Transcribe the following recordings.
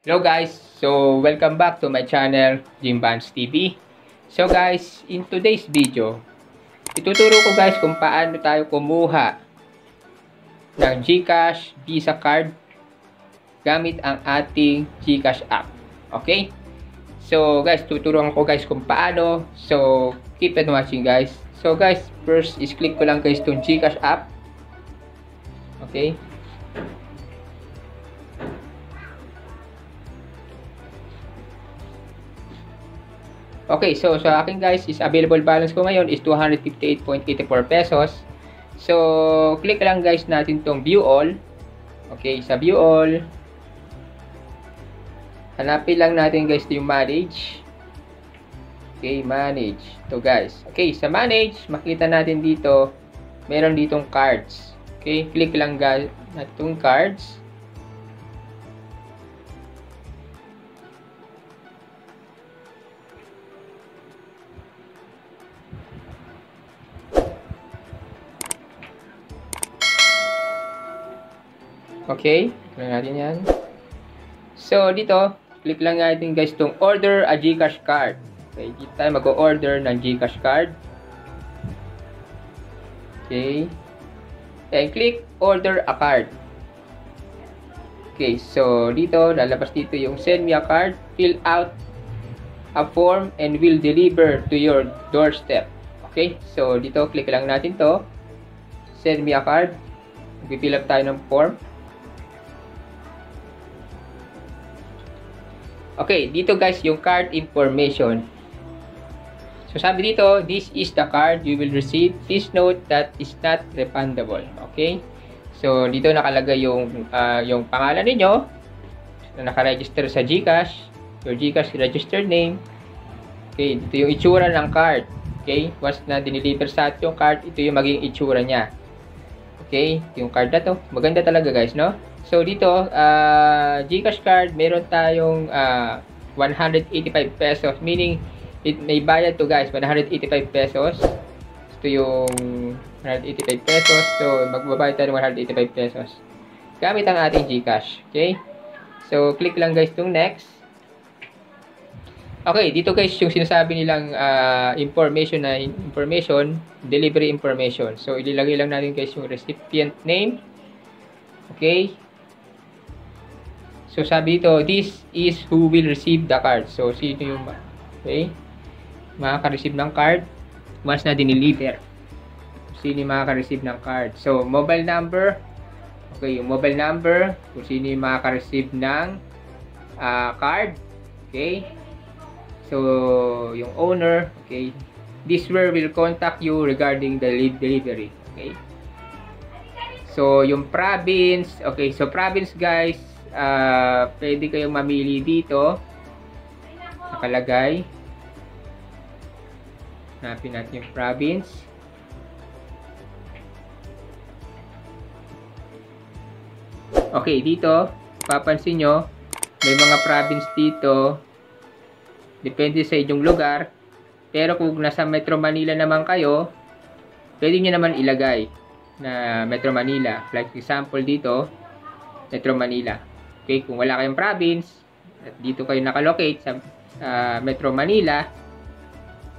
Hello guys, so welcome back to my channel, Jimbans TV. So guys, in today's video, ituturo ko guys kung paano tayo kumuha ng GCash Visa Card gamit ang ating GCash app. Okay? So guys, tuturuan ko guys kung paano. So keep on watching guys. So guys, first is click ko lang guys itong GCash app. Okay? Okay, so sa akin guys is available balance ko ngayon is 258.84 pesos. So, click lang guys natin tong view all. Okay, sa view all, hanapin lang natin guys yung manage. Okay, manage. Ito guys. Okay, sa manage, makita natin dito, meron ditong cards. Okay, click lang guys natin itong cards. Okay, click natin yan. So, dito, click lang natin guys itong order a GCash card. Okay, dito tayo mag-order ng GCash card. Okay. And click order a card. Okay, so dito, lalabas dito yung send me a card, fill out a form, and will deliver to your doorstep. Okay, so dito, click lang natin to. Send me a card. Mag-fill up tayo ng form. Okay, dito guys yung card information. So sabi dito, this is the card you will receive. Please note that is not refundable. Okay? So dito nakalagay yung pangalan niyo na naka-register sa GCash, your GCash registered name. Okay, dito yung itsura ng card. Okay? Once na dineliver sa atin yung card, ito yung maging itsura niya. Okay? Yung card na to, maganda talaga guys, no? So dito, GCash card, meron tayong 185 pesos. Meaning, may bayad to guys, 185 pesos. Ito yung 185 pesos. So, magbabayad tayo ng 185 pesos. Gamit ang ating GCash. Okay? So, click lang guys itong next. Okay, dito guys yung sinasabi nilang information, delivery information. So, ilagay lang natin guys yung recipient name. Okay? So, sabi dito, this is who will receive the card. So, sino yung makaka-receive ng card once na dineliver. Sino yung makaka-receive ng card. So, mobile number. Okay, yung mobile number. Kung sino yung makaka-receive ng card. Okay. So, yung owner. Okay. This where will contact you regarding the delivery. Okay. So, yung province. Okay, so province guys. Pwede kayong mamili dito. Nakalagay. Hanapin natin yung province. Okay, dito, papansin nyo, may mga province dito. Depende sa inyong lugar. Pero kung nasa Metro Manila naman kayo, pwede nyo naman ilagay na Metro Manila. Like example dito, Metro Manila. Okay, kung wala kayong province, at dito kayo nakalocate sa Metro Manila,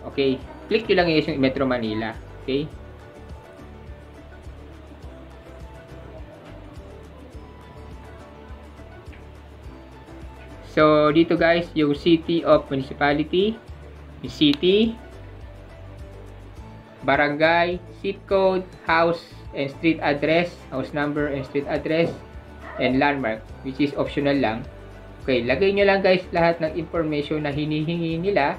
okay, click nyo lang yung Metro Manila. Okay? So, dito guys, yung city of municipality, yung city, barangay, zip code, house and street address, house number and street address, and landmark, which is optional lang. Okay, lagay nyo lang guys lahat ng information na hinihingi nila.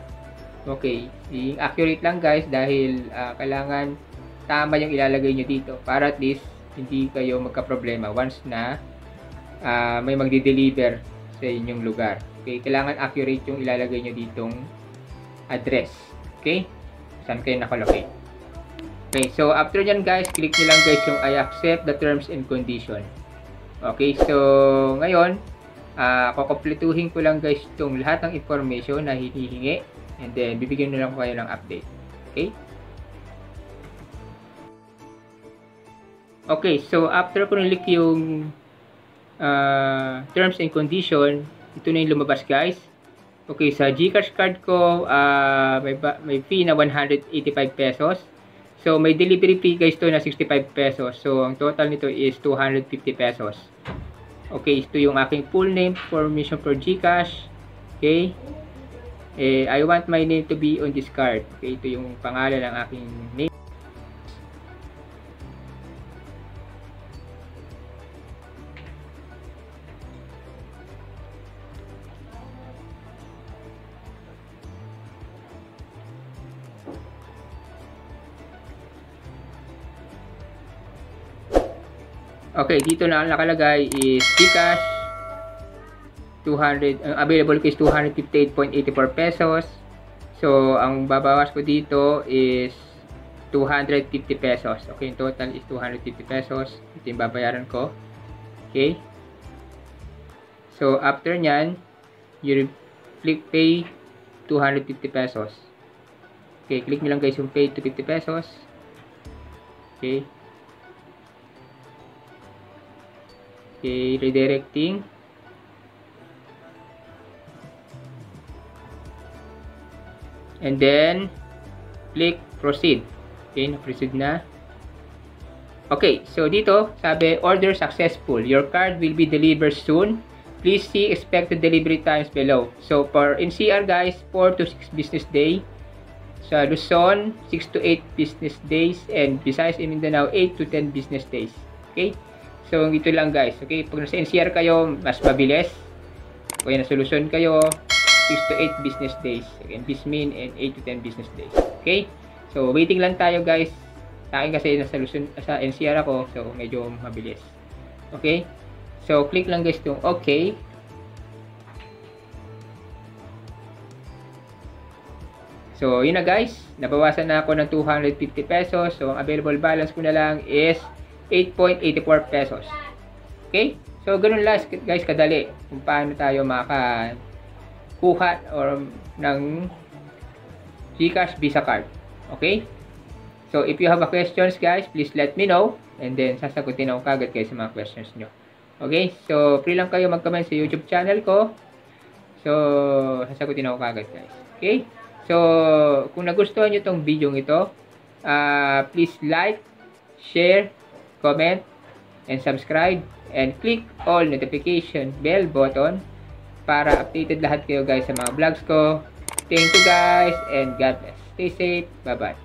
Okay, being accurate lang guys dahil kailangan tama yung ilalagay nyo dito para at least hindi kayo magka-problema once na may magdi-deliver sa inyong lugar. Okay, kailangan accurate yung ilalagay nyo ditong address. Okay, saan kayo nakalocate. Okay, so after nyan guys, click nyo lang guys yung I accept the terms and condition. Okay, so ngayon, kukumpletuhin ko lang guys itong lahat ng information na hinihingi and then bibigyan nyo lang ko kayo ng update. Okay? Okay, so after ko nilik yung terms and condition, ito na yung lumabas guys. Okay, sa GCash card ko, may fee na 185 pesos. So, may delivery fee guys to na 65 pesos. So, ang total nito is 250 pesos. Okay, ito yung aking full name, information for GCash. Okay. I want my name to be on this card. Okay, ito yung pangalan ng aking name. Okay, dito na nakalagay is GCash 200, available is 258.84 pesos. So, ang babawas ko dito is 250 pesos. Okay, yung total is 250 pesos. Ito yung babayaran ko. Okay. So, after nyan, you click pay 250 pesos. Okay, click nyo lang guys yung pay 250 pesos. Okay. Okay, redirecting. And then, click proceed. Okay, na-proceed na. Okay, so dito, sabi, order successful. Your card will be delivered soon. Please see expected delivery times below. So, for NCR guys, 4 to 6 business day. Sa Luzon, 6 to 8 business days. And besides in Mindanao, 8 to 10 business days. Okay? So, ito lang guys. Okay? Pag nasa NCR kayo, mas mabilis. Kung nasa Luzon kayo, 6 to 8 business days. Again, Bismin and 8 to 10 business days. Okay? So, waiting lang tayo guys. Sa akin kasi nasa Luzon, sa NCR ako. So, medyo mabilis. Okay? So, click lang guys itong okay. So, yun na guys. Nabawasan na ako ng 250 pesos. So, ang available balance ko na lang is 8.84 pesos. Okay? So, ganun lang guys kadali kung paano tayo makakuha or ng GCash Visa card. Okay? So, if you have a questions guys, please let me know. And then, sasagutin ako kagad guys sa mga questions nyo. Okay? So, free lang kayo mag-comment sa YouTube channel ko. So, sasagutin ako kagad guys. Okay? So, kung nagustuhan nyo itong video ito, please like, share, comment, and subscribe, and click all notification bell button para updated lahat kayo guys sa mga vlogs ko. Thank you guys, and God bless. Stay safe. Bye-bye.